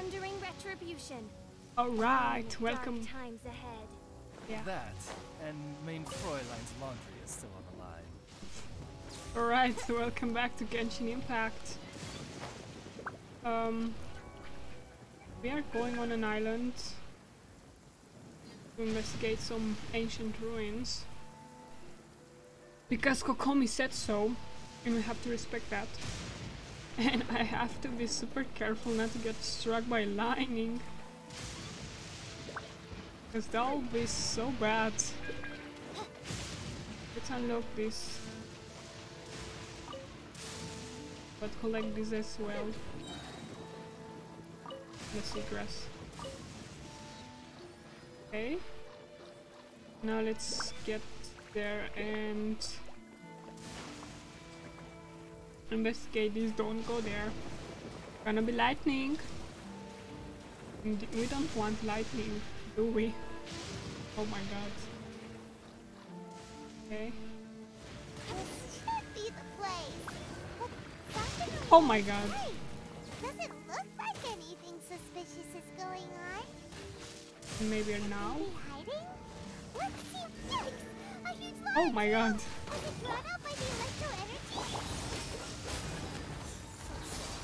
thundering retribution. Alright, welcome. Dark times ahead. Yeah. That, and main Fräulein's laundry is still on the line. Alright, welcome back to Genshin Impact. We are going on an island to investigate some ancient ruins. Because Kokomi said so, and we have to respect that. And I have to be super careful not to get struck by lightning. Because that would be so bad. Let's unlock this. But collect this as well. Let's see grass. Okay. Now let's get there and investigate this. Don't go there. Gonna be lightning. We don't want lightning, do we? Oh my god. Okay. This should be the place. But something Oh my god. right. Doesn't look like anything suspicious is going on. Maybe now? Are we hiding? Let's see. Yikes! A huge light! Oh my god. Was it drawn out by the electro energy?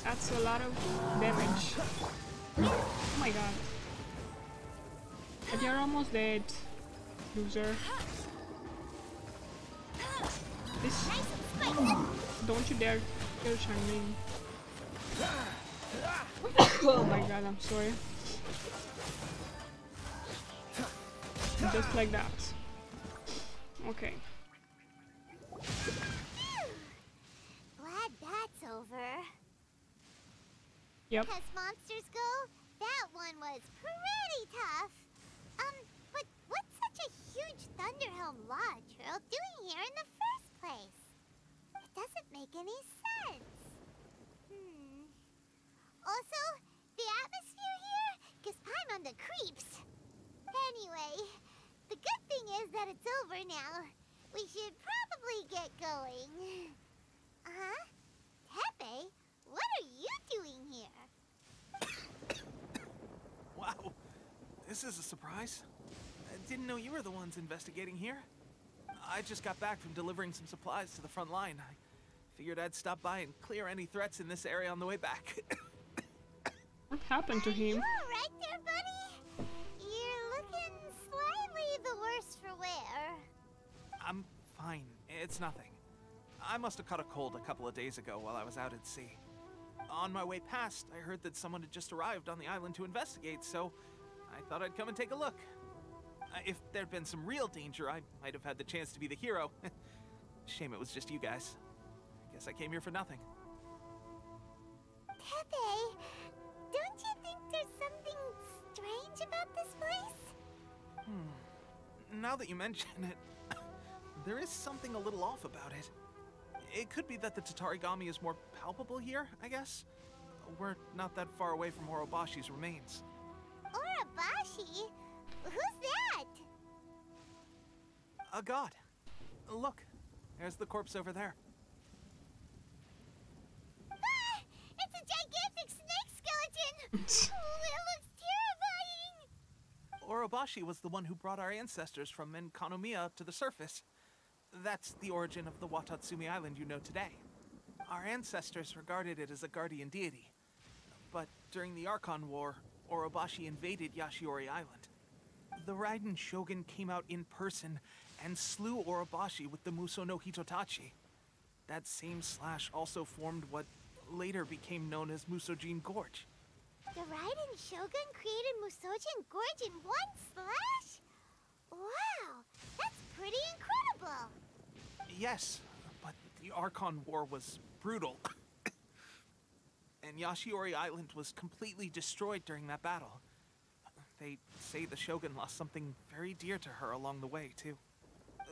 That's a lot of damage. Oh my god. But you're almost dead, loser. This. Don't you dare kill Shangling. Oh my god, I'm sorry. Just like that. Okay. Glad that's over. Yep. As monsters go, that one was pretty tough. But what's such a huge Thunderhelm Lodge Earl doing here in the first place? It doesn't make any sense. Also, the atmosphere here gives Paimon the creeps. Anyway, the good thing is that it's over now. We should probably get going. Huh? Tepe, what are you doing here? Wow, this is a surprise. I didn't know you were the ones investigating here. I just got back from delivering some supplies to the front line. I figured I'd stop by and clear any threats in this area on the way back. What happened to him? You all right there, buddy? You're looking slightly the worse for wear. I'm fine. It's nothing. I must have caught a cold a couple of days ago while I was out at sea. On my way past, I heard that someone had just arrived on the island to investigate, so I thought I'd come and take a look. If there'd been some real danger, I might have had the chance to be the hero. Shame it was just you guys. Guess I came here for nothing. Tepe, don't you think there's something strange about this place? Now that you mention it, there is something a little off about it. It could be that the Tatarigami is more palpable here, I guess. We're not that far away from Orobashi's remains. Orobashi? Who's that? A god. Look, there's the corpse over there. Ah! It's a gigantic snake skeleton! Oh, it looks terrifying! Orobashi was the one who brought our ancestors from Enkanomiya up to the surface. That's the origin of the Watatsumi Island you know today. Our ancestors regarded it as a guardian deity. But during the Archon War, Orobashi invaded Yashiori Island. The Raiden Shogun came out in person and slew Orobashi with the Muso no Hitotachi. That same slash also formed what later became known as Musojin Gorge. The Raiden Shogun created Musojin Gorge in one slash? Wow, that's pretty incredible! Yes, but the Archon War was brutal. And Yashiori Island was completely destroyed during that battle. They say the Shogun lost something very dear to her along the way, too.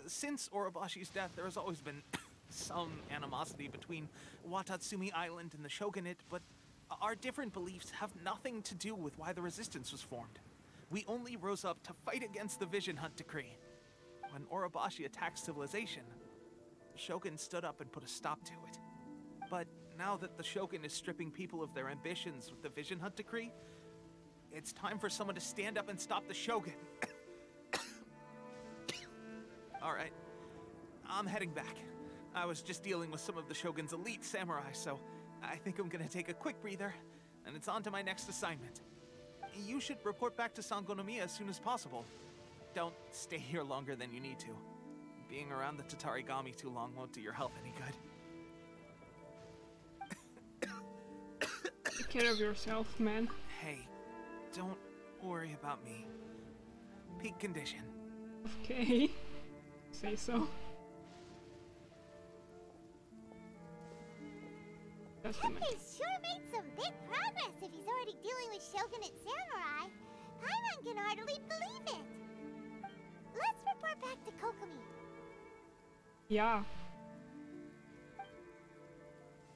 Since Orobashi's death, there has always been some animosity between Watatsumi Island and the Shogunate, but our different beliefs have nothing to do with why the resistance was formed. We only rose up to fight against the Vision Hunt Decree. When Orobashi attacked civilization, the Shogun stood up and put a stop to it. But now that the Shogun is stripping people of their ambitions with the Vision Hunt Decree, It's time for someone to stand up and stop the Shogun. Alright, I'm heading back. I was just dealing with some of the Shogun's elite samurai, so I think I'm gonna take a quick breather, and it's on to my next assignment. You should report back to Sangonomiya as soon as possible. Don't stay here longer than you need to. Being around the Tatarigami too long won't do your health any good. Take care of yourself, man. Hey, don't worry about me. Peak condition. Okay. Say so. That's the He's sure made some big progress if he's already dealing with Shogunate samurai. Paimon can hardly believe it. Let's report back to Kokomi. Yeah.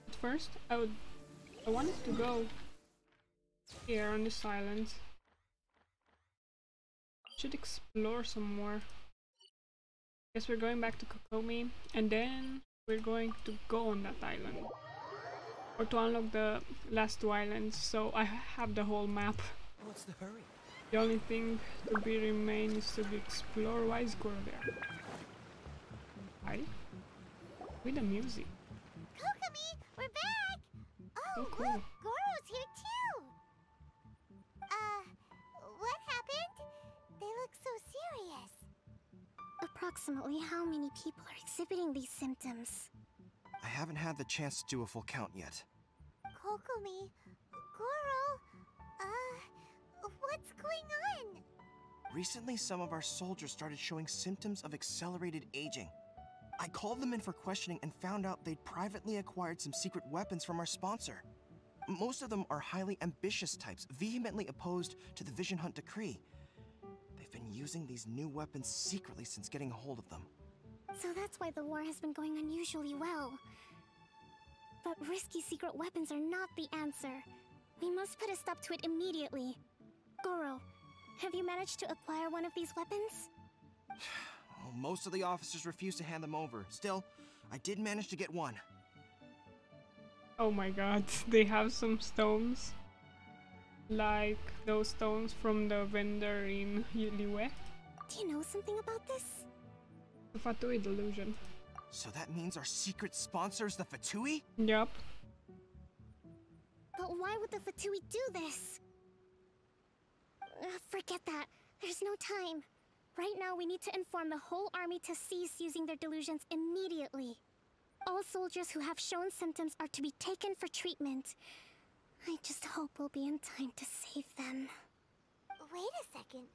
At first, I wanted to go here on this island. Should explore some more. Guess we're going back to Kokomi, and then we're going to go on that island. Or to unlock the last two islands, so I have the whole map. What's the hurry? The only thing to be remain is to be explored. Why is Goro there? Hi? With the music. Kokomi, we're back! Oh, Oh, cool. look, Goro's here too! What happened? They look so serious. Approximately how many people are exhibiting these symptoms? I haven't had the chance to do a full count yet. Kokomi, Goro, what's going on? Recently, some of our soldiers started showing symptoms of accelerated aging. I called them in for questioning and found out they'd privately acquired some secret weapons from our sponsor. Most of them are highly ambitious types, vehemently opposed to the Vision Hunt decree. They've been using these new weapons secretly since getting a hold of them. So that's why the war has been going unusually well. But risky secret weapons are not the answer. We must put a stop to it immediately. Goro, have you managed to acquire one of these weapons? Well, most of the officers refused to hand them over. Still, I did manage to get one. Oh my god, they have some stones. Like those stones from the vendor in Liyue. Do you know something about this? The Fatui delusion. So that means our secret sponsor is the Fatui? Yup. But why would the Fatui do this? Forget that. There's no time. Right now we need to inform the whole army to cease using their delusions immediately. All soldiers who have shown symptoms are to be taken for treatment. I just hope we'll be in time to save them. Wait a second.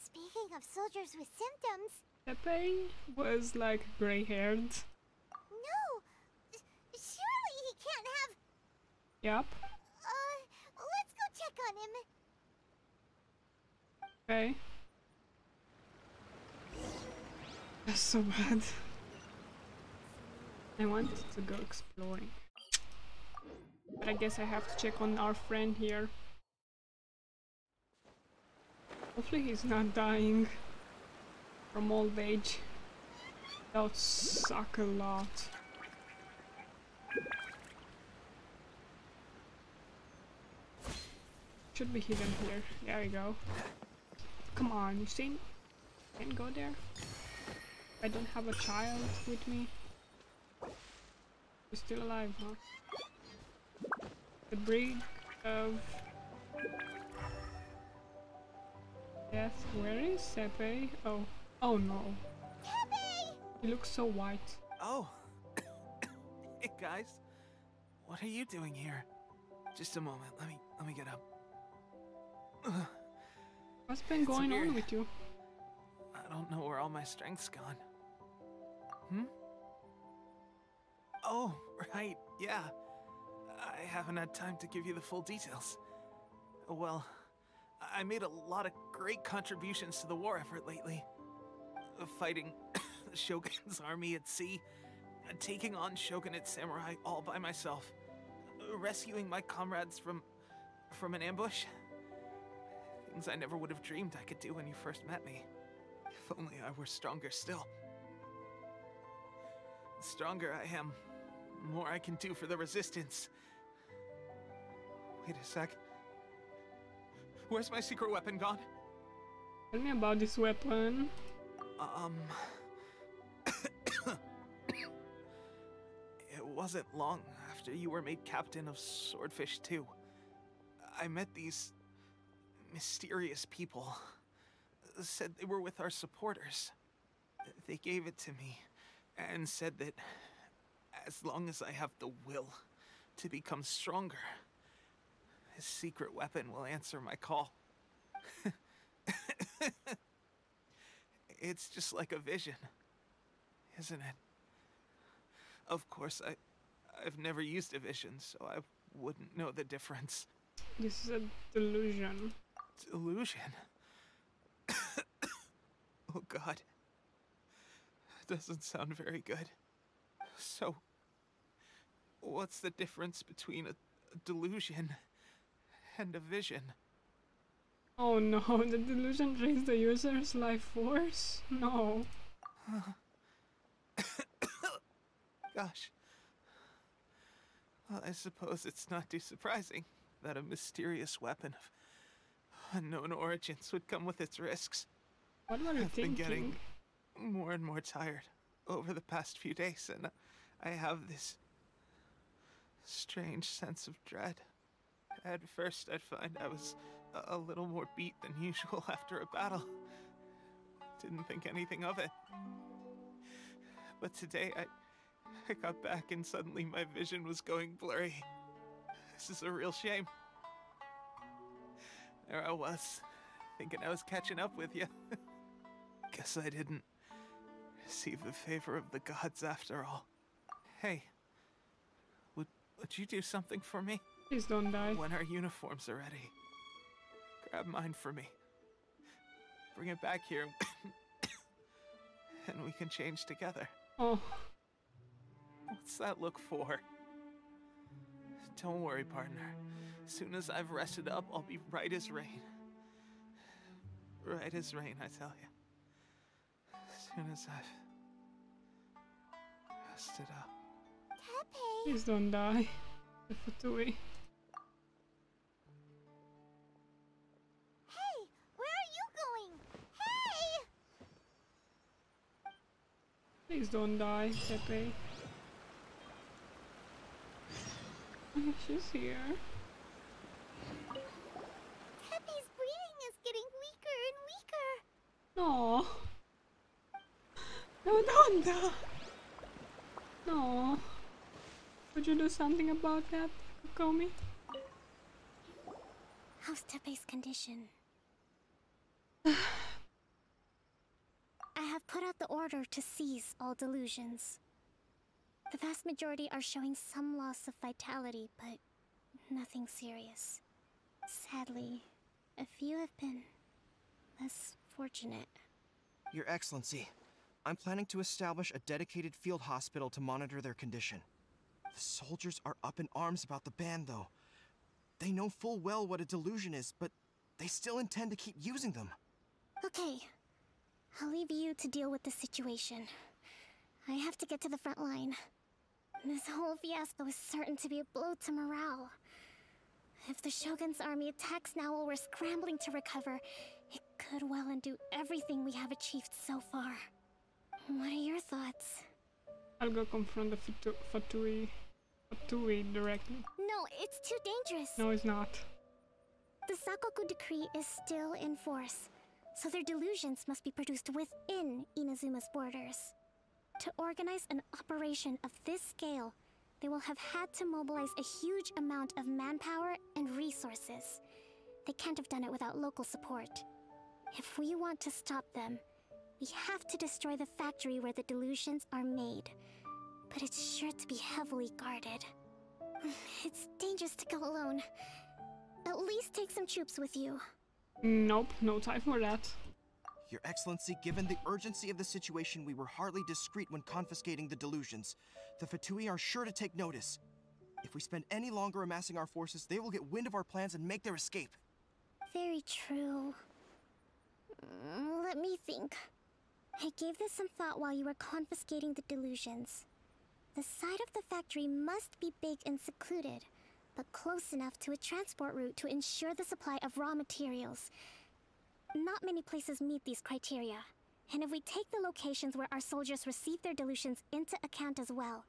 Speaking of soldiers with symptoms... Pepe was like gray-haired. No! Surely he can't have... Yup. Let's go check on him. Okay. That's so bad. I wanted to go exploring. But I guess I have to check on our friend here. Hopefully he's not dying from old age. That would suck a lot. Should be hidden here. There we go. Come on, you see? Can't go there. I don't have a child with me. You're still alive, huh? The brig of death. Where is Sepe? Oh. Oh no. Pepe! He looks so white. Oh. Hey guys. What are you doing here? Just a moment. Let me get up. What's been going on with you? I don't know where all my strength's gone. Hmm? Oh, right, yeah. I haven't had time to give you the full details. Well, I made a lot of great contributions to the war effort lately. Fighting the Shogun's army at sea, taking on Shogunate samurai all by myself, rescuing my comrades from an ambush. Things I never would have dreamed I could do when you first met me. If only I were stronger still. The stronger I am, the more I can do for the resistance. Wait a sec. Where's my secret weapon gone? Tell me about this weapon. It wasn't long after you were made captain of Swordfish 2. I met these mysterious people. Said they were with our supporters. They gave it to me and said that as long as I have the will to become stronger, his secret weapon will answer my call. It's just like a vision, isn't it? Of course, I've never used a vision, so I wouldn't know the difference. This is a delusion. Delusion? Oh God. Doesn't sound very good. So, what's the difference between a delusion and a vision? Oh no, the delusion drains the user's life force? No. Gosh. Well, I suppose it's not too surprising that a mysterious weapon of unknown origins would come with its risks. What were you I've been thinking? getting more and more tired over the past few days, and I have this strange sense of dread. At first, I'd find I was a little more beat than usual after a battle. Didn't think anything of it. But today, I got back and suddenly my vision was going blurry. This is a real shame. There I was, thinking I was catching up with you. Guess I didn't receive the favor of the gods after all. Hey, would you do something for me? Please don't die. When our uniforms are ready, grab mine for me. Bring it back here, and we can change together. Oh, What's that look for? Don't worry, partner. As soon as I've rested up, I'll be right as rain. Right as rain, I tell you. As soon as I've rested up. Tepe! please don't die. The Fatui. Hey! Where are you going? Hey! Please don't die, Pepe. Oh, she's here. Tepe's breathing is getting weaker and weaker. No. No, don't die. No. Could you do something about that, Kokomi? How's Tepe's condition? I have put out the order to seize all delusions. The vast majority are showing some loss of vitality, but nothing serious. Sadly, a few have been less fortunate. Your Excellency, I'm planning to establish a dedicated field hospital to monitor their condition. The soldiers are up in arms about the ban, though. They know full well what a delusion is, but they still intend to keep using them. Okay, I'll leave you to deal with the situation. I have to get to the front line. This whole fiasco is certain to be a blow to morale. If the Shogun's army attacks now while we're scrambling to recover, it could well undo everything we have achieved so far. What are your thoughts? I'll go confront the Fatui directly. No, it's too dangerous. No, it's not. The Sakoku decree is still in force, so their delusions must be produced within Inazuma's borders. To organize an operation of this scale, they will have had to mobilize a huge amount of manpower and resources. They can't have done it without local support. If we want to stop them, we have to destroy the factory where the delusions are made. But it's sure to be heavily guarded. It's dangerous to go alone. At least take some troops with you. Nope, no time for that. Your Excellency, given the urgency of the situation, we were hardly discreet when confiscating the delusions. The Fatui are sure to take notice. If we spend any longer amassing our forces, they will get wind of our plans and make their escape. Very true. Let me think. I gave this some thought while you were confiscating the delusions. The side of the factory must be big and secluded, but close enough to a transport route to ensure the supply of raw materials. Not many places meet these criteria, and if we take the locations where our soldiers receive their dilutions into account as well,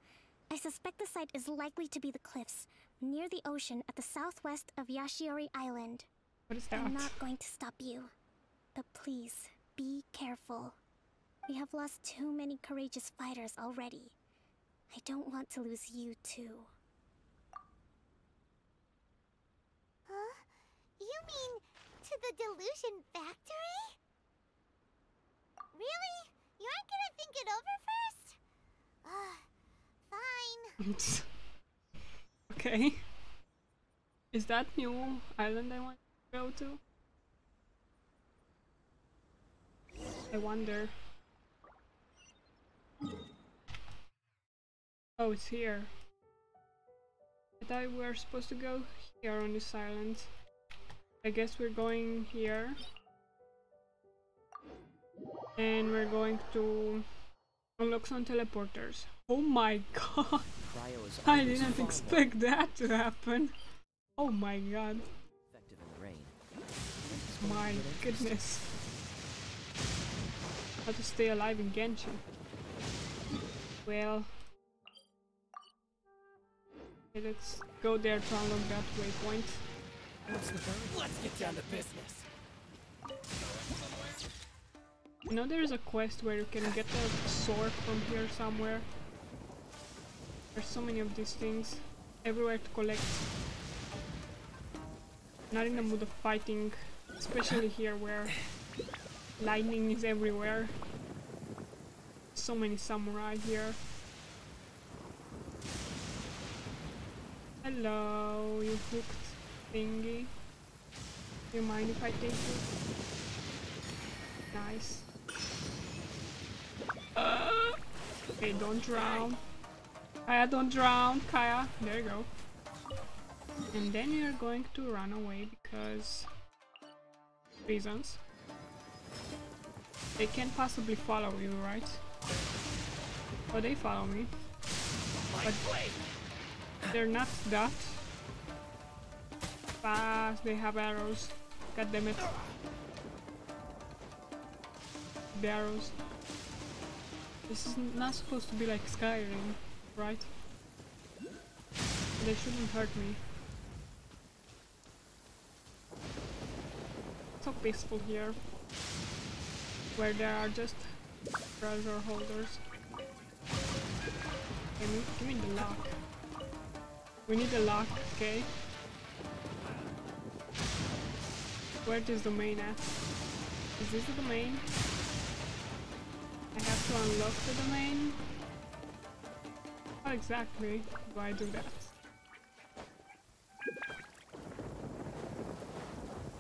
I suspect the site is likely to be the cliffs, near the ocean at the southwest of Yashiori Island. What is that? I'm not going to stop you, but please, be careful. We have lost too many courageous fighters already. I don't want to lose you too. Huh? You mean to the delusion factory? Really? You aren't gonna think it over first? Fine. Okay. Is that new island I want to go to? I wonder. Oh, it's here. I thought we were supposed to go here on this island. I guess we're going here. And we're going to unlock some teleporters. Oh my god! I didn't expect that to happen. Oh my god. My goodness. How to stay alive in Genshin. Well, okay, let's go there to unlock that waypoint. Let's get down to business. You know there is a quest where you can get a sword from here somewhere. There's so many of these things everywhere to collect. Not in the mood of fighting, especially here where lightning is everywhere. So many samurai here. Hello, you hooked thingy. Do you mind if I take you? Nice. Okay, don't drown. Kaya, don't drown. Kaya, there you go. And then you're going to run away because reasons. They can't possibly follow you, right? Oh, they follow me. But they're not that fast. They have arrows. God damn it. The arrows. This is not supposed to be like Skyrim, right? They shouldn't hurt me. So peaceful here, where there are just treasure holders. Give me the lock. We need the lock, okay? Where is the main at? Is this the domain? I have to unlock the domain? How exactly do I do that?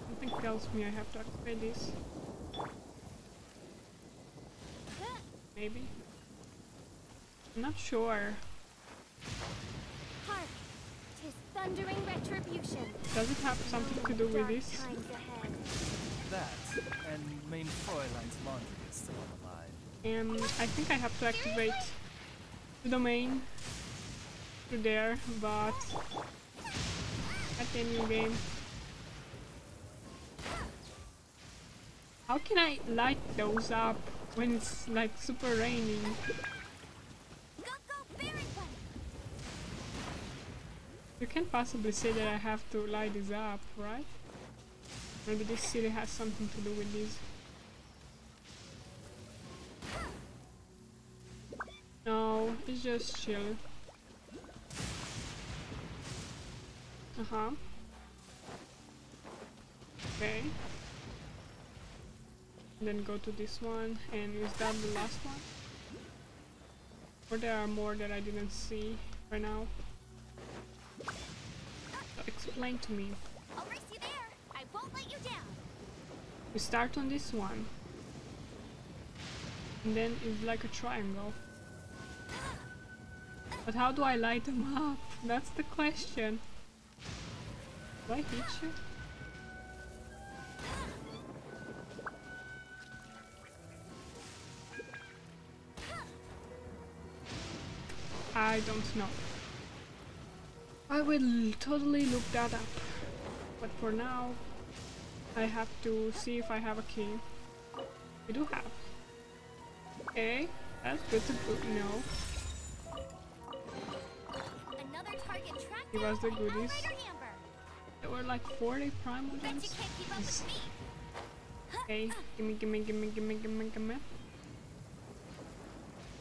Something tells me I have to activate this. Maybe? I'm not sure. Hark! 'Tis thundering retribution. Does it have something to do with Dark this? times ahead. That, and main Fräulein's laundry is still alive. I think I have to activate the domain through there, but at the new game. How can I light those up when it's like super raining? You can't possibly say that I have to light this up, right? Maybe this city has something to do with this. No, it's just chill. Okay. Then go to this one, and is that the last one? Or there are more that I didn't see right now? So explain to me. I'll race you there. I won't let you down. We start on this one. And then it's like a triangle. But how do I light them up? That's the question. Do I hit you? I don't know. I will totally look that up. But for now, I have to see if I have a key. We do have. Okay, that's good to know. Another target tracked Give us the down by goodies. Outrider Amber. There were like 40 prime Bet you gems. can't keep up with me. Okay, gimme. Is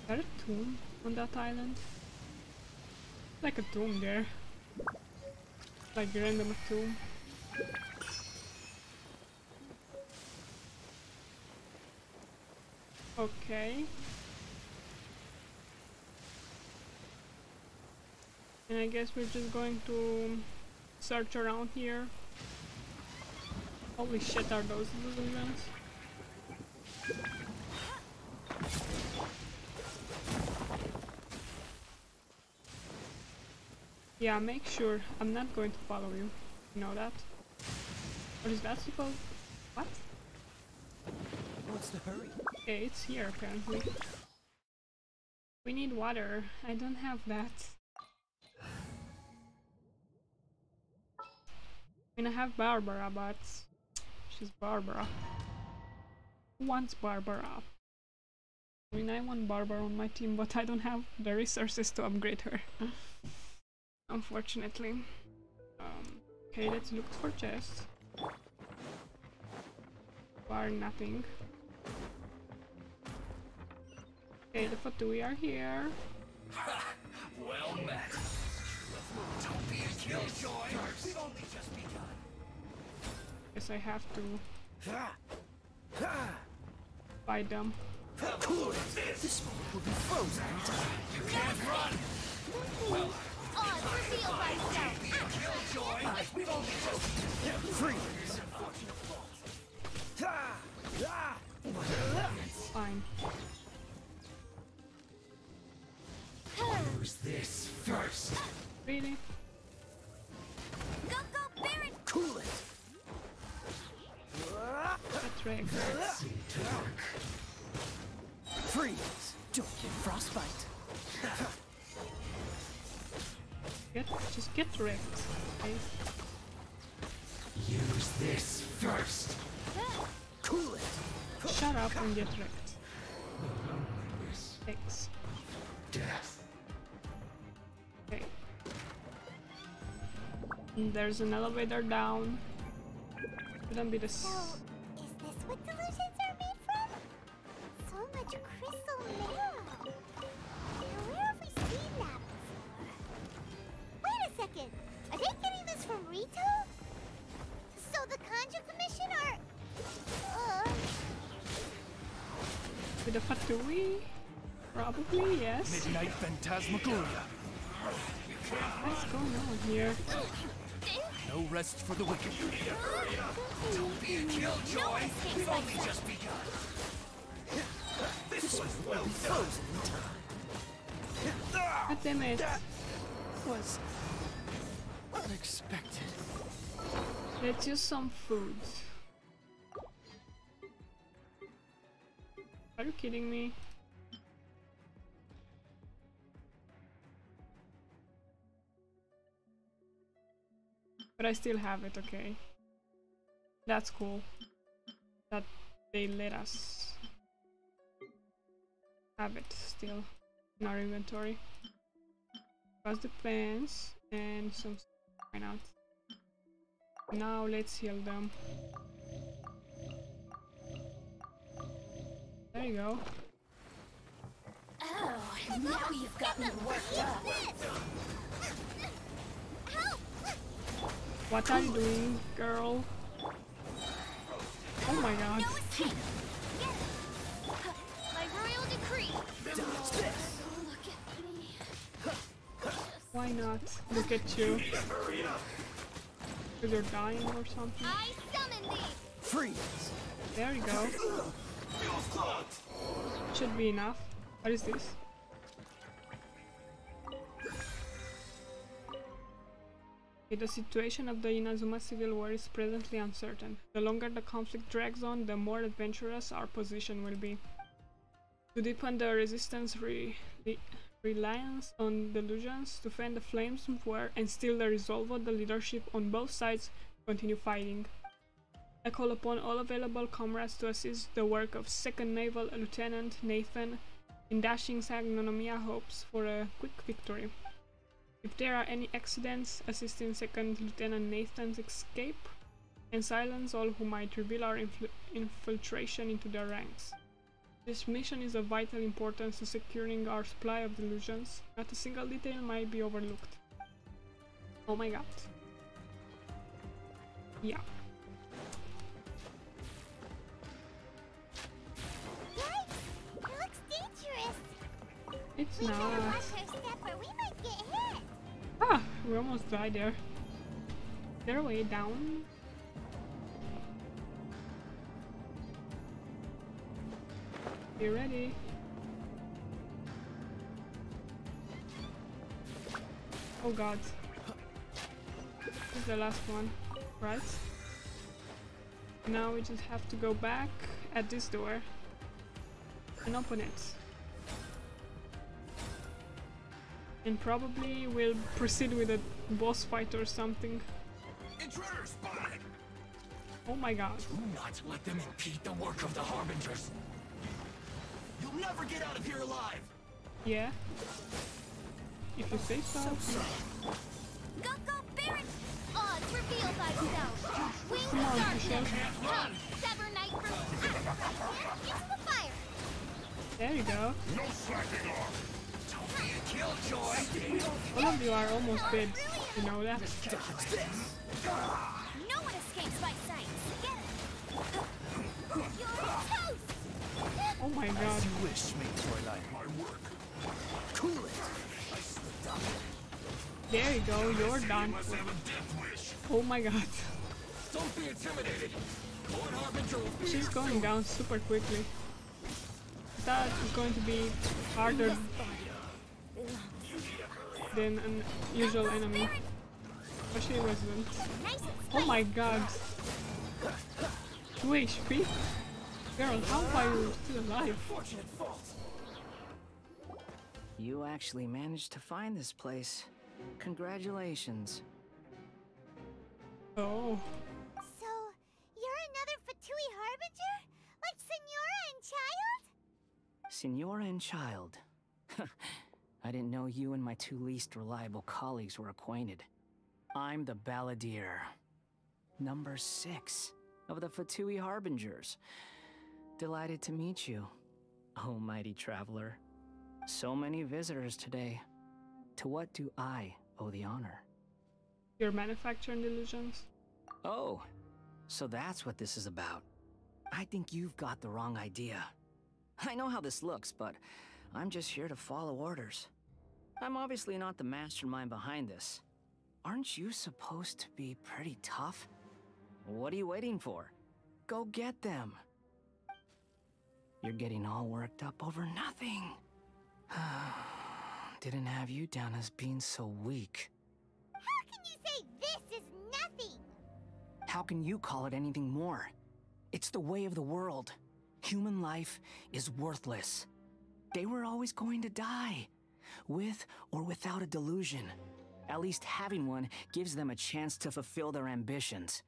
there a tomb on that island? Like a tomb there. Like a random tomb. Okay. And I guess we're just going to search around here. Holy shit, are those illusions? Yeah, make sure I'm not going to follow you. You know that? Or is that supposed? What? What's the hurry? Okay, it's here apparently. We need water. I don't have that. I mean, I have Barbara, but she's Barbara. Who wants Barbara? I mean, I want Barbara on my team, but I don't have the resources to upgrade her. Unfortunately. Okay, let's look for chests. Bar nothing. Okay, the Fatui are here. Well met. Don't be a killjoy. We've only just begun. Guess I have to fight them. This moment will be frozen in time. You can't run. Well, Odds reveal thyself. killjoy. We've only just freeze. Fine. Who's this first? Really? Go, Baron! Cool it. That's right. Freeze. Don't get frostbite. Just get wrecked. Okay. Use this first. Cool it. Shut up and get wrecked. Thanks. Death. Okay. And there's an elevator down. Shouldn't be this. So, is this what delusions are made from? So much crystal marrow. Now, where have we seen that before? Wait a second. Are they getting this from Rito? So the Kanji Commission are... With the Fatui? Probably, yes. Midnight Phantasmagoria. What's going on here? No rest for the wicked. Don't be a killjoy. We've only just begun. This was well frozen in time. God damn it. That was unexpected. Let's use some food. Are you kidding me? But I still have it, okay. That's cool. That they let us have it still in our inventory. Plus the plants and some stuff. Why not? Now let's heal them. There you go. Oh, now you've got me worked up. What are you doing, girl? Oh my god. No escape. Get it. My royal decree. Dodge this. Look at me. Why not? Look at you. Because you're dying or something. I summon thee. Freeze. There you go. Should be enough. What is this? Okay, the situation of the Inazuma Civil War is presently uncertain. The longer the conflict drags on, the more adventurous our position will be. To deepen the resistance reliance on delusions to fan the flames were and still the resolve of the leadership on both sides to continue fighting. I call upon all available comrades to assist the work of 2nd Naval Lieutenant Nathan in dashing Sagnonomia hopes for a quick victory. If there are any accidents, assist in 2nd Lieutenant Nathan's escape and silence all who might reveal our infiltration into their ranks. This mission is of vital importance to securing our supply of delusions. Not a single detail might be overlooked. Oh my god. Yeah. Yikes! It looks dangerous. It's We better not. watch our step or we might get hit. Ah, we almost died there. Is there a way down? Be ready. Oh god. This is the last one, right? Now we just have to go back at this door and open it. And probably we'll proceed with a boss fight or something. Intruder spotted! Oh my god. Do not let them impede the work of the Harbingers. You'll never get out of here alive! Yeah. If you say so. Go, go, Baron! Odds reveal thyself. Wings Come of on, darkness. Michelle. Come, sever night from into the fire. There you go. No slacking off! Don't be a killjoy! All of you are almost dead. You know that? No one escapes my sight. Get it. You're toast. Oh my god. You wish, mate Toyline. My work. Cool it! I slipped up. There you go. You're done. Must have a death wish. Oh my god. Don't be intimidated. Lord Harbinger will be She's here going soon. down super quickly. I thought it was going to be harder than an usual enemy. But she wasn't. Nice and Oh my god. 2 HP? Girl, how are you still alive? Fortunate fault. You actually managed to find this place. Congratulations. Oh. So, you're another Fatui Harbinger? Like Senora and Child? Senora and Child. I didn't know you and my 2 least reliable colleagues were acquainted. I'm the Balladeer. Number 6 of the Fatui Harbingers. Delighted to meet you, oh mighty traveler. So many visitors today. To what do I owe the honor? You're manufacturing delusions? Oh, so that's what this is about. I think you've got the wrong idea. I know how this looks, but I'm just here to follow orders. I'm obviously not the mastermind behind this. Aren't you supposed to be pretty tough? What are you waiting for? Go get them. You're getting all worked up over nothing. Didn't have you down as being so weak. How can you say this is nothing? How can you call it anything more? It's the way of the world. Human life is worthless. They were always going to die, with or without a delusion. At least having one gives them a chance to fulfill their ambitions.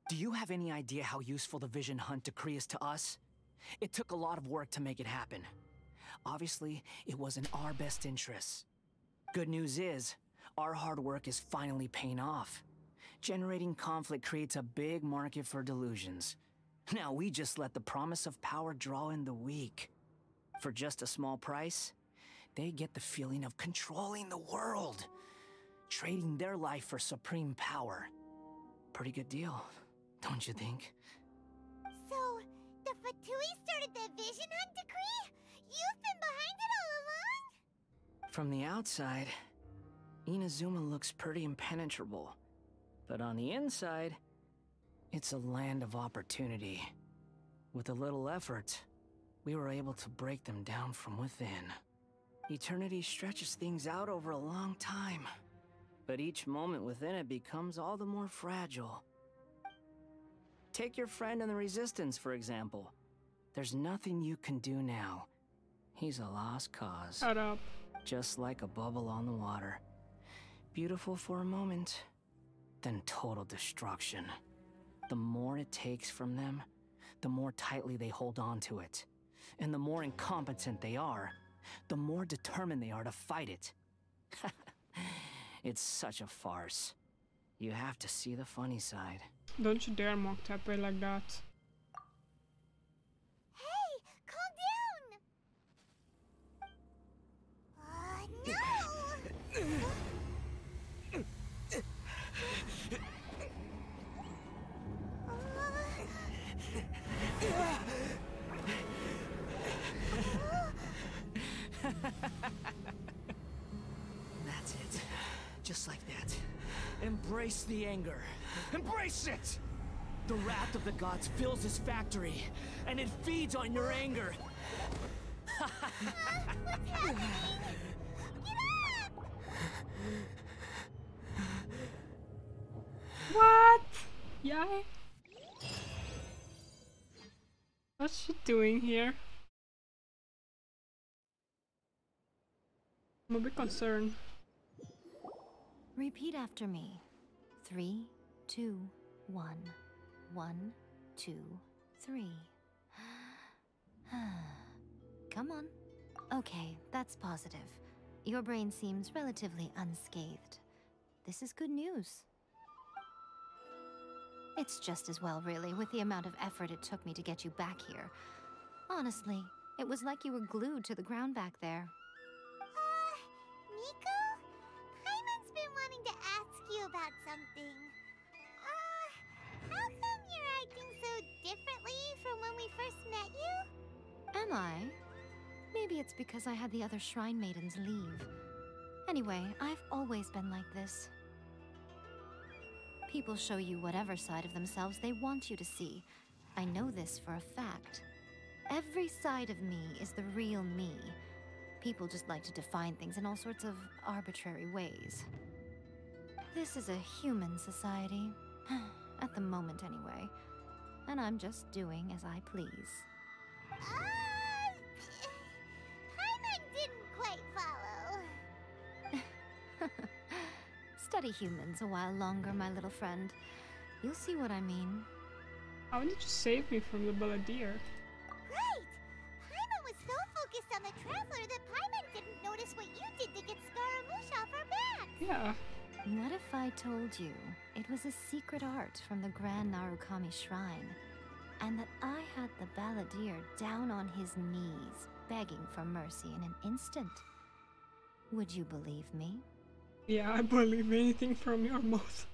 Do you have any idea how useful the Vision Hunt decree is to us? It took a lot of work to make it happen. Obviously, it was in our best interests. Good news is, our hard work is finally paying off. Generating conflict creates a big market for delusions. Now we just let the promise of power draw in the weak. For just a small price, they get the feeling of controlling the world. Trading their life for supreme power. Pretty good deal, don't you think? So, the Fatui started the Vision Hunt decree? You've been behind it all along? From the outside, Inazuma looks pretty impenetrable. But on the inside, it's a land of opportunity. With a little effort, we were able to break them down from within. Eternity stretches things out over a long time, but each moment within it becomes all the more fragile. Take your friend in the Resistance, for example. There's nothing you can do now. He's a lost cause. Shut up. just like a bubble on the water. Beautiful for a moment, then total destruction. The more it takes from them, the more tightly they hold on to it. And the more incompetent they are, the more determined they are to fight it. It's such a farce. You have to see the funny side. Don't you dare mock Tepe like that. Hey, calm down! No! That's it. Just like that. Embrace the anger. Embrace it! The wrath of the gods fills his factory, and it feeds on your anger. What's happening? Get up! What? Yeah. What's she doing here? I'm a bit concerned. Repeat after me. 3, 2, 1. 1, 2, 3. Come on. Okay, that's positive. Your brain seems relatively unscathed. This is good news. It's just as well, really, with the amount of effort it took me to get you back here. Honestly, it was like you were glued to the ground back there. Nico? Paimon's been wanting to ask you about something. How come you're acting so differently from when we first met you? Am I? Maybe it's because I had the other Shrine Maidens leave. Anyway, I've always been like this. People show you whatever side of themselves they want you to see. I know this for a fact. Every side of me is the real me. People just like to define things in all sorts of arbitrary ways. This is a human society. At the moment, anyway. And I'm just doing as I please. Paimon didn't quite follow. Study humans a while longer, my little friend. You'll see what I mean. How did you save me from the Balladeer? Right! Paimon was so focused on the Traveler that Paimon didn't notice what you did to get Scaramouche off our back. Yeah. What if I told you it was a secret art from the Grand Narukami Shrine, and that I had the Balladeer down on his knees, begging for mercy in an instant? Would you believe me? Yeah, I believe anything from your mouth.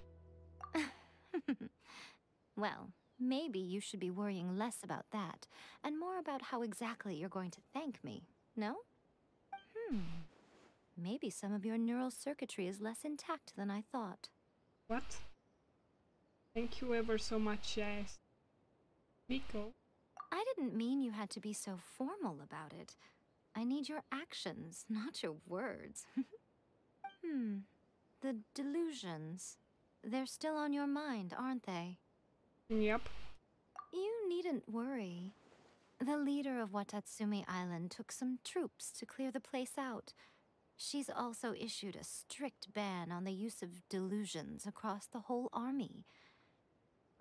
Well, maybe you should be worrying less about that, and more about how exactly you're going to thank me, no? Maybe some of your neural circuitry is less intact than I thought. What? Thank you ever so much, yes. Nico. I didn't mean you had to be so formal about it. I need your actions, not your words. The delusions. They're still on your mind, aren't they? Yep. You needn't worry. The leader of Watatsumi Island took some troops to clear the place out. She's also issued a strict ban on the use of delusions across the whole army.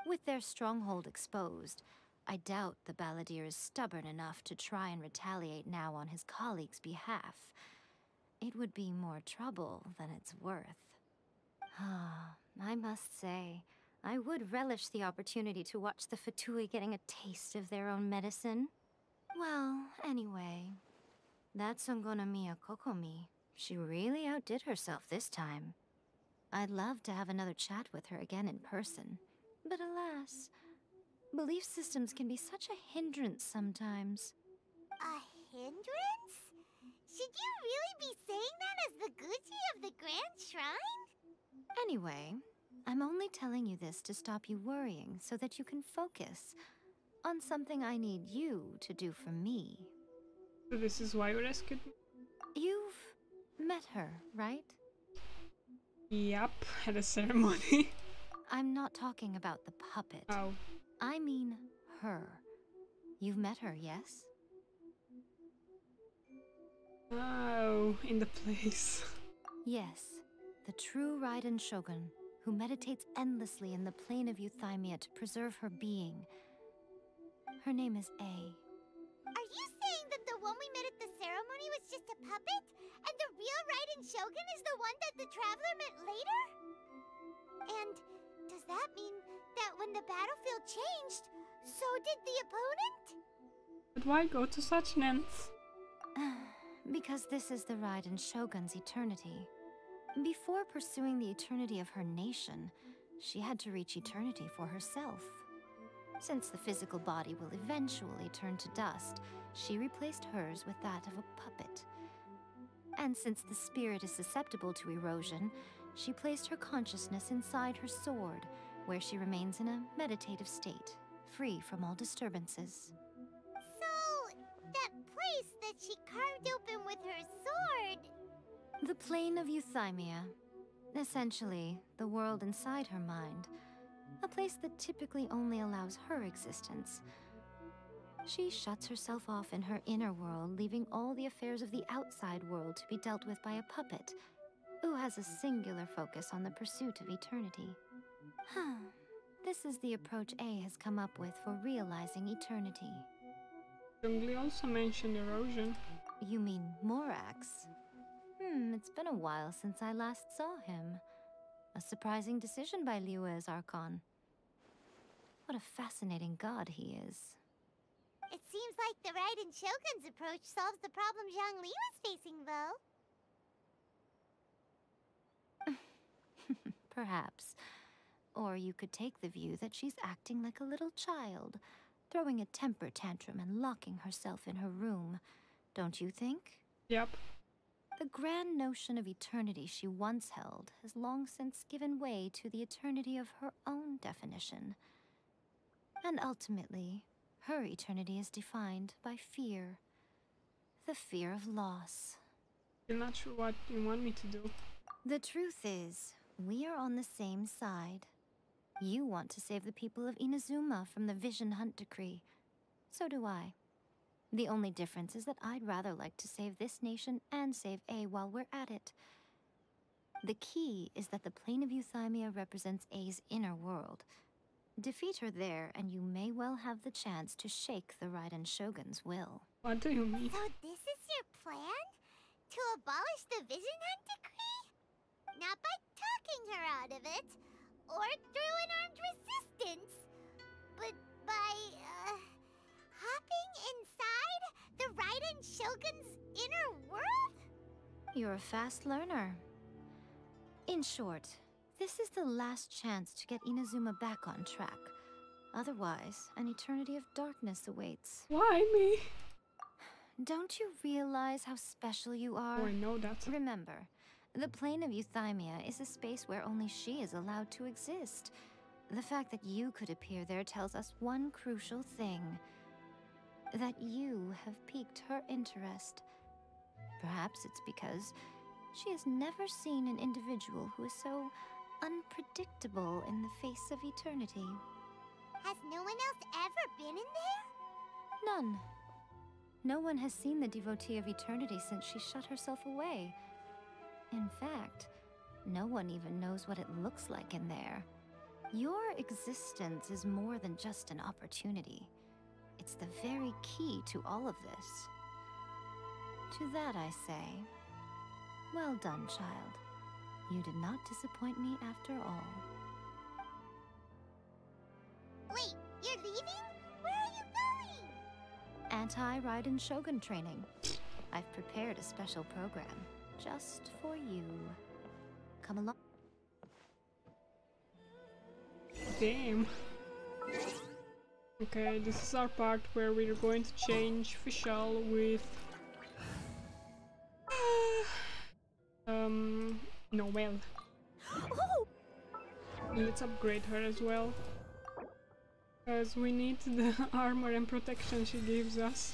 With their stronghold exposed, I doubt the Balladeer is stubborn enough to try and retaliate now on his colleagues' behalf. It would be more trouble than it's worth. I must say, I would relish the opportunity to watch the Fatui getting a taste of their own medicine. Well, anyway, that Songonomiya Kokomi, she really outdid herself this time. I'd love to have another chat with her again in person, but alas, belief systems can be such a hindrance sometimes. A hindrance? Should you really be saying that as the Gucci of the Grand Shrine? Anyway, I'm only telling you this to stop you worrying so that you can focus on something I need you to do for me. So this is why you rescued me? You've met her, right? Yep, at a ceremony. I'm not talking about the puppet. Oh. I mean her. You've met her, yes? Oh, in the place. Yes, the true Raiden Shogun, who meditates endlessly in the plane of Euthymia to preserve her being. Her name is A. Are you saying that the one we met at the ceremony was just a puppet? And the real Raiden Shogun is the one that the Traveler met later? And does that mean that when the battlefield changed, so did the opponent? But why go to such lengths? Because this is the Raiden Shogun's eternity. Before pursuing the eternity of her nation, she had to reach eternity for herself. Since the physical body will eventually turn to dust, she replaced hers with that of a puppet. And since the spirit is susceptible to erosion, she placed her consciousness inside her sword, where she remains in a meditative state, free from all disturbances. So, that place that she carved open with her sword... The plane of Euthymia. Essentially, the world inside her mind. A place that typically only allows her existence. She shuts herself off in her inner world, leaving all the affairs of the outside world to be dealt with by a puppet, who has a singular focus on the pursuit of eternity. This is the approach A has come up with for realizing eternity. Zhongli also mentioned erosion. You mean Morax? It's been a while since I last saw him. A surprising decision by Liyue's Archon. What a fascinating god he is. It seems like the Raiden Shogun's approach solves the problem Zhang Li was facing, though. Perhaps. Or you could take the view that she's acting like a little child, throwing a temper tantrum and locking herself in her room. Don't you think? Yep. The grand notion of eternity she once held has long since given way to the eternity of her own definition. And ultimately, her eternity is defined by fear. The fear of loss. You're not sure what you want me to do. The truth is, we are on the same side. You want to save the people of Inazuma from the Vision Hunt decree. So do I. The only difference is that I'd rather like to save this nation and save A while we're at it. The key is that the plane of Euthymia represents A's inner world. Defeat her there, and you may well have the chance to shake the Raiden Shogun's will. What do you mean? So this is your plan? To abolish the Vision Hunt decree? Not by talking her out of it, or through an armed resistance, but by, hopping inside the Raiden Shogun's inner world? You're a fast learner. In short, this is the last chance to get Inazuma back on track. Otherwise, an eternity of darkness awaits. Why me? Don't you realize how special you are? Oh, I know that. Remember, the plane of Euthymia is a space where only she is allowed to exist. The fact that you could appear there tells us one crucial thing. That you have piqued her interest. Perhaps it's because she has never seen an individual who is so unpredictable in the face of eternity. Has no one else ever been in there? None. No one has seen the devotee of eternity since she shut herself away. In fact, no one even knows what it looks like in there. Your existence is more than just an opportunity. It's the very key to all of this. To that I say, well done, child. You did not disappoint me after all. Wait, you're leaving? Where are you going? Anti-Raiden Shogun training. I've prepared a special program just for you. Come along. Damn. Okay, this is our part where we're going to change Fischl with Noelle. Oh! Let's upgrade her as well, because we need the armor and protection she gives us.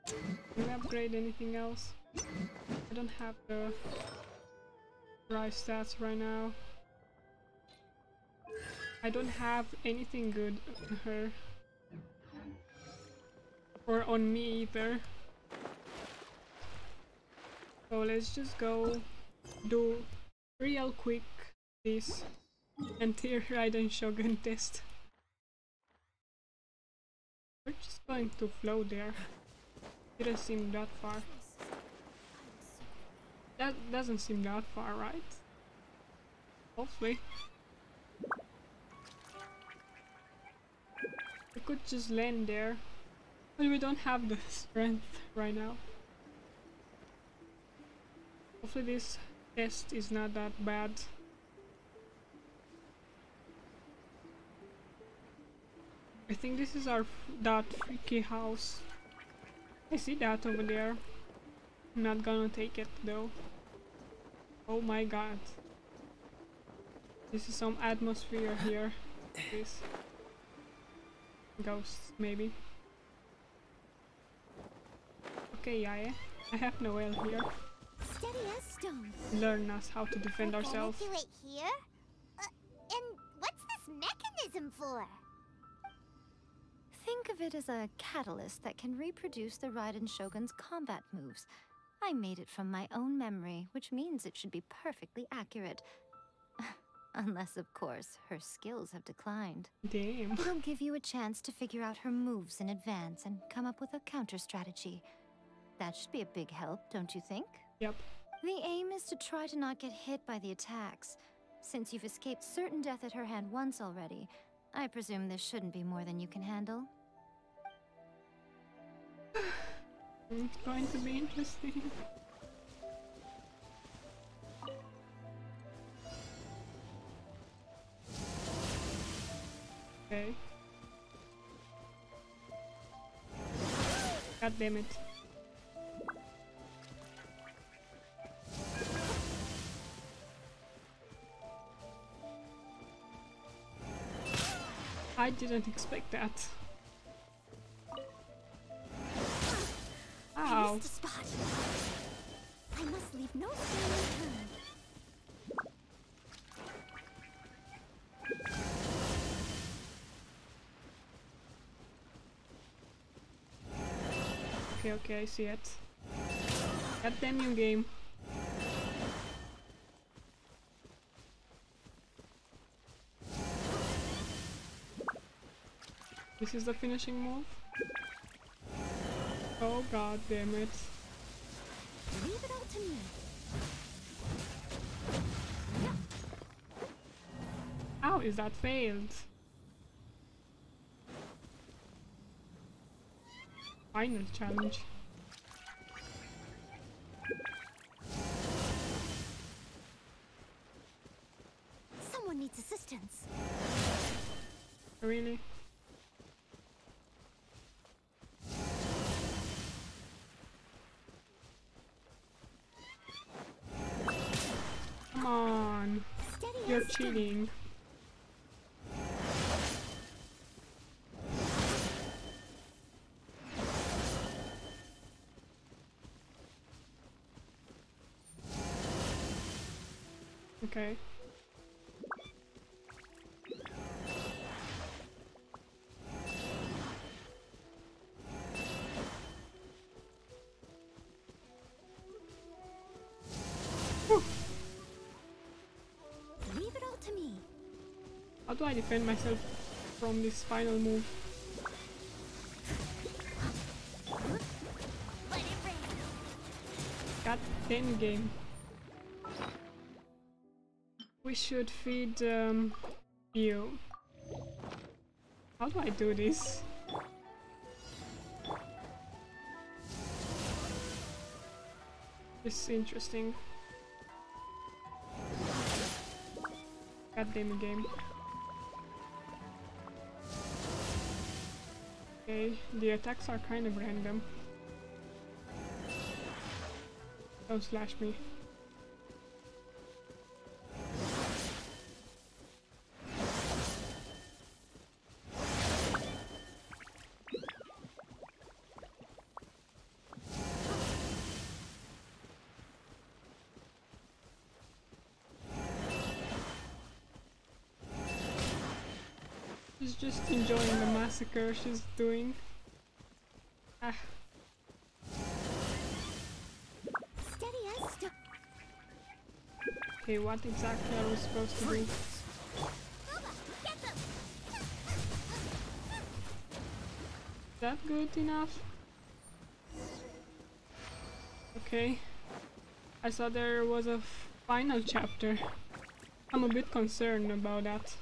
Can we upgrade anything else? I don't have the right stats right now. I don't have anything good on her. Or on me either. So let's just go do real quick this anti Raiden Shogun test. We're just going to flow there. Didn't seem that far. That doesn't seem that far, right? Hopefully. We could just land there. But we don't have the strength right now. Hopefully this test is not that bad. I think this is our that freaky house. I see that over there. I'm not gonna take it though. Oh my god. This is some atmosphere here. This ghosts maybe. Okay, yeah, I have Noel here. Steady as stone. Learn us how to defend ourselves. Do it here? And what's this mechanism for? Think of it as a catalyst that can reproduce the Raiden Shogun's combat moves. I made it from my own memory, which means it should be perfectly accurate. Unless, of course, her skills have declined. Damn. It'll give you a chance to figure out her moves in advance and come up with a counter strategy. That should be a big help, don't you think? Yep. The aim is to try to not get hit by the attacks. Since you've escaped certain death at her hand once already, I presume this shouldn't be more than you can handle. It's going to be interesting. Okay. God damn it. I didn't expect that. Ow. I missed a spot. I must leave no stone unturned. Okay, I see it. God damn you, game. This is the finishing move. Oh god damn it. Leave it all to me. How is that failed? Final challenge. Someone needs assistance. Really? Come on. Steady You're as stone. cheating. Okay. Leave it all to me. How do I defend myself from this final move? Let it rain. God damn game. We should feed you. How do I do this? This is interesting. God damn it, game. Okay, the attacks are kind of random. Don't slash me. She's just enjoying the massacre she's doing. Ah. Steady as Okay, what exactly are we supposed to do? Is that good enough? Okay. I saw there was a final chapter. I'm a bit concerned about that.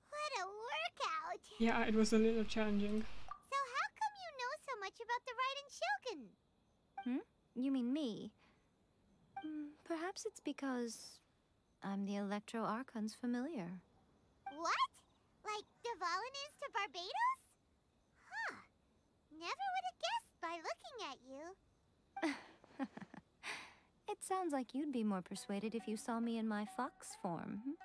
What a workout! Yeah, it was a little challenging. So how come you know so much about the Raiden Shogun? You mean me? Perhaps it's because I'm the Electro Archon's familiar. What? Like Dvalin is to Barbados? Huh. Never would have guessed by looking at you. It sounds like you'd be more persuaded if you saw me in my fox form.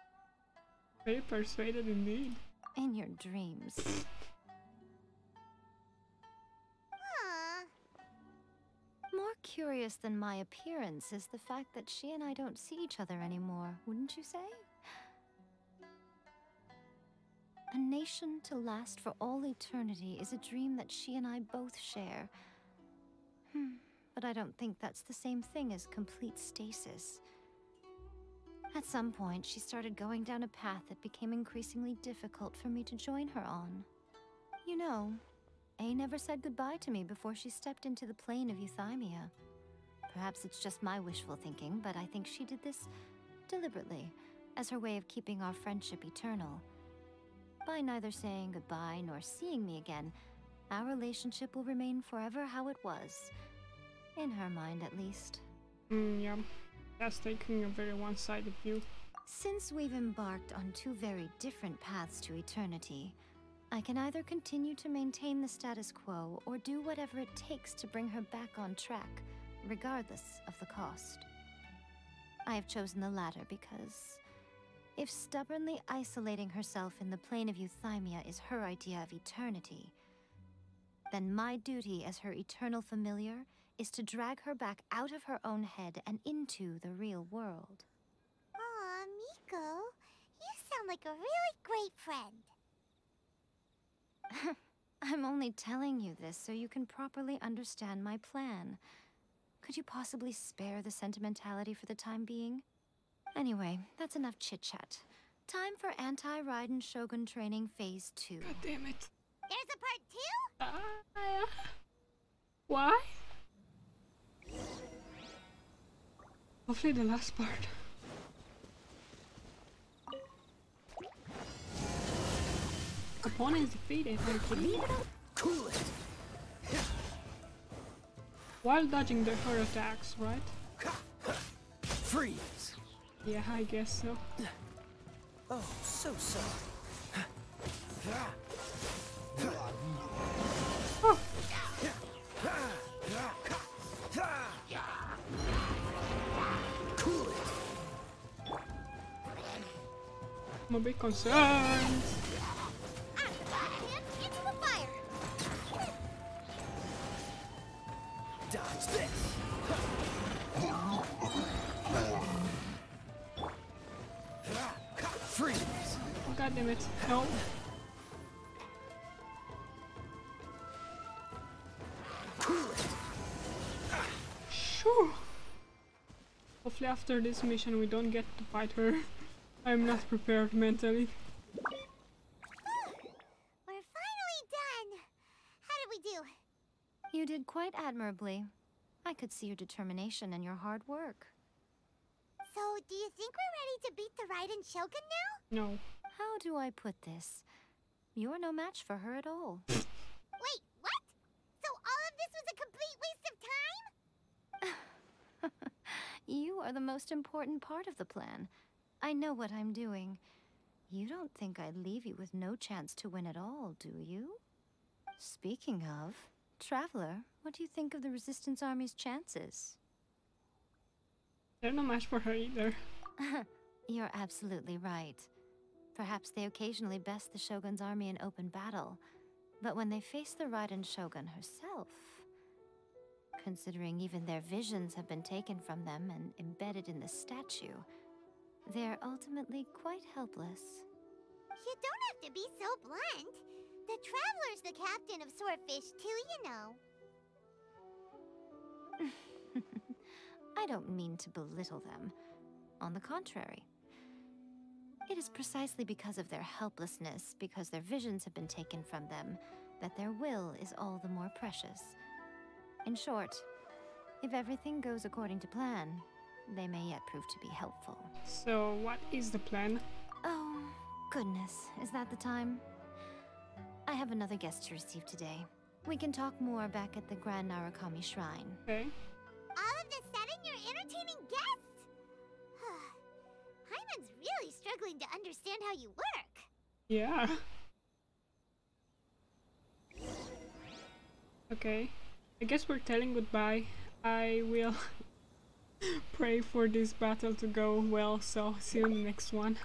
Very persuaded indeed. In your dreams. Huh. More curious than my appearance is the fact that she and I don't see each other anymore, wouldn't you say? A nation to last for all eternity is a dream that she and I both share. But I don't think that's the same thing as complete stasis. At some point, she started going down a path that became increasingly difficult for me to join her on. You know, A never said goodbye to me before she stepped into the plane of Euthymia. Perhaps it's just my wishful thinking, but I think she did this deliberately, as her way of keeping our friendship eternal. By neither saying goodbye nor seeing me again, our relationship will remain forever how it was. In her mind, at least. Yeah, that's taking a very one-sided view. Since we've embarked on two very different paths to eternity, I can either continue to maintain the status quo or do whatever it takes to bring her back on track, regardless of the cost. I have chosen the latter because if stubbornly isolating herself in the plane of Euthymia is her idea of eternity, then my duty as her eternal familiar is to drag her back out of her own head and into the real world. Aw, Miko, you sound like a really great friend. I'm only telling you this so you can properly understand my plan. Could you possibly spare the sentimentality for the time being? Anyway, that's enough chit-chat. Time for Anti-Raiden Shogun Training Phase 2. God damn it. There's a part 2? Why? Hopefully the last part. Opponent is defeated, I believe. Cool it. While dodging her attacks, right? Freeze. Yeah, I guess so. Oh, so sorry. Oh. Cool it. I'm a bit concerned. Into the fire! Dodge this. Freeze. Oh, God damn it. No. Shoo. Hopefully after this mission we don't get to fight her. I'm not prepared mentally. We're finally done! How did we do? You did quite admirably. I could see your determination and your hard work. So, do you think we're ready to beat the Raiden Shogun now? No. How do I put this? You're no match for her at all. Wait, what? So all of this was a complete waste of time? You are the most important part of the plan. I know what I'm doing. You don't think I'd leave you with no chance to win at all, do you? Speaking of, Traveler, what do you think of the Resistance Army's chances? They're no match for her either. You're absolutely right. Perhaps they occasionally best the Shogun's army in open battle, but when they face the Raiden Shogun herself, considering even their visions have been taken from them and embedded in the statue, they're ultimately quite helpless. You don't have to be so blunt. The Traveler's the captain of Swordfish too, you know. I don't mean to belittle them. On the contrary. It is precisely because of their helplessness, because their visions have been taken from them, that their will is all the more precious. In short, if everything goes according to plan, they may yet prove to be helpful. So, what is the plan? Oh, goodness, is that the time? I have another guest to receive today. We can talk more back at the Grand Narukami Shrine. Okay. All of this sudden, you're entertaining guests? Paimon's really struggling to understand how you work. Yeah. Okay. I guess we're telling goodbye. I will pray for this battle to go well, so see you in the next one.